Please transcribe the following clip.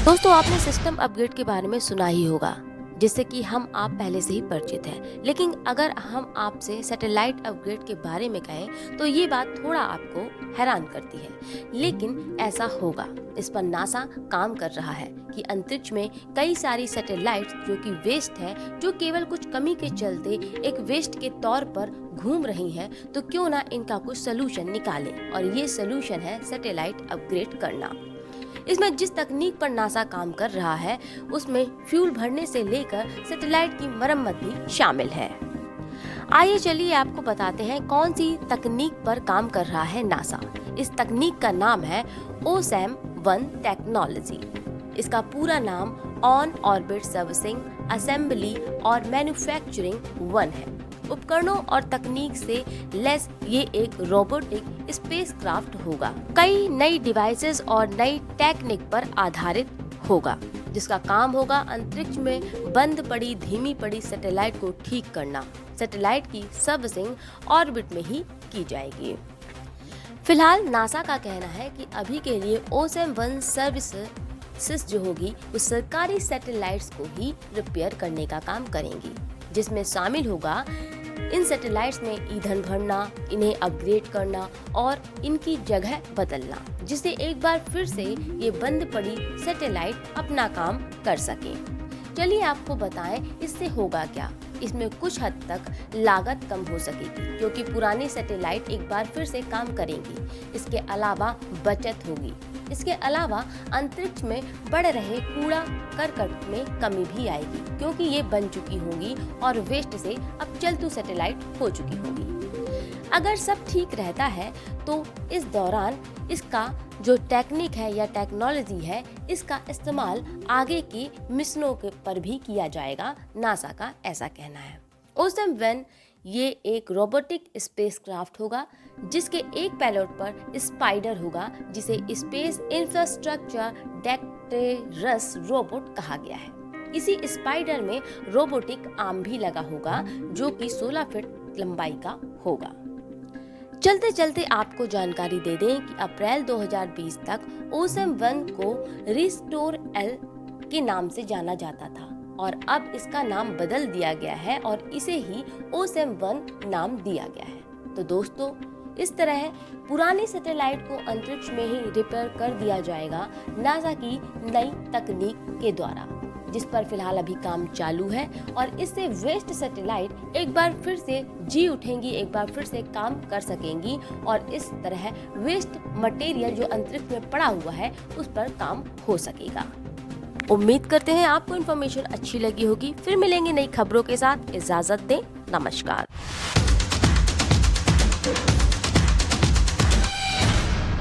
दोस्तों, आपने system upgrade के बारे में सुना ही होगा, जिससे कि हम आप पहले से ही परिचित हैं। लेकिन अगर हम आपसे सैटेलाइट अपग्रेड के बारे में कहें तो ये बात थोड़ा आपको हैरान करती है, लेकिन ऐसा होगा। इस पर नासा काम कर रहा है कि अंतरिक्ष में कई सारी सैटेलाइट्स जो कि वेस्ट है, जो केवल कुछ कमी के चलते एक वेस्ट के तौर पर घूम रही हैं, तो क्यों ना इनका कुछ सोल्यूशन निकालें। और ये सोल्यूशन है सैटेलाइट अपग्रेड करना। इसमें जिस तकनीक पर नासा काम कर रहा है, उसमें फ्यूल भरने से लेकर सैटेलाइट की मरम्मत भी शामिल है। आइए चलिए आपको बताते हैं कौन सी तकनीक पर काम कर रहा है नासा। इस तकनीक का नाम है OSAM-1 टेक्नोलॉजी। इसका पूरा नाम ऑन ऑर्बिट सर्विसिंग असेंबली और मैन्युफैक्चरिंग 1 है। उपकरणों और तकनीक से लेस ये एक रोबोटिक स्पेसक्राफ्ट होगा। कई नई डिवाइसेस और नई टेक्निक पर आधारित होगा, जिसका काम होगा अंतरिक्ष में बंद पड़ी धीमी पड़ी सैटेलाइट को ठीक करना। सैटेलाइट की सर्विसिंग ऑर्बिट में ही की जाएगी। फिलहाल नासा का कहना है कि अभी के लिए OSAM-1 सर्विसेज जो होगी वो सरकारी सैटेलाइट्स को ही रिपेयर करने का काम करेंगी, जिसमें शामिल होगा इन सैटेलाइट्स में ईंधन भरना, इन्हें अपग्रेड करना और इनकी जगह बदलना, जिससे एक बार फिर से ये बंद पड़ी सैटेलाइट अपना काम कर सके। चलिए आपको बताएं इससे होगा क्या। इसमें कुछ हद तक लागत कम हो सकेगी, क्योंकि पुरानी सैटेलाइट एक बार फिर से काम करेंगी। इसके अलावा बचत होगी। इसके अलावा अंतरिक्ष में बढ़ रहे कूड़ा करकट में कमी भी आएगी, क्योंकि ये बन चुकी होंगी और वेस्ट से अब चलतू सैटेलाइट हो चुकी होगी। अगर सब ठीक रहता है तो इस दौरान इसका जो टेक्निक है या टेक्नोलॉजी है, इसका इस्तेमाल आगे की मिशनों के पर भी किया जाएगा। नासा का ऐसा कहना है। OSAM-1 ये एक रोबोटिक स्पेसक्राफ्ट होगा, जिसके एक पैलेट पर स्पाइडर होगा, जिसे स्पेस इंफ्रास्ट्रक्चर डेक्टेरस रोबोट कहा गया है। इसी स्पाइडर में रोबोटिक आर्म भी लगा होगा, जो कि 16 फीट लंबाई का होगा। चलते चलते आपको जानकारी दे दें कि अप्रैल 2020 तक OSAM-1 को रिस्टोर एल के नाम से जाना जाता था, और अब इसका नाम बदल दिया गया है और इसे ही OSAM-1 नाम दिया गया है। तो दोस्तों, इस तरह पुरानी सैटेलाइट को अंतरिक्ष में ही रिपेयर कर दिया जाएगा नासा की नई तकनीक के द्वारा, जिस पर फिलहाल अभी काम चालू है। और इससे वेस्ट सैटेलाइट एक बार फिर से जी उठेंगी, एक बार फिर से काम कर सकेंगी, और इस तरह वेस्ट मटेरियल जो अंतरिक्ष में पड़ा हुआ है उस पर काम हो सकेगा। उम्मीद करते हैं आपको इन्फॉर्मेशन अच्छी लगी होगी। फिर मिलेंगे नई खबरों के साथ। इजाजत दें। नमस्कार।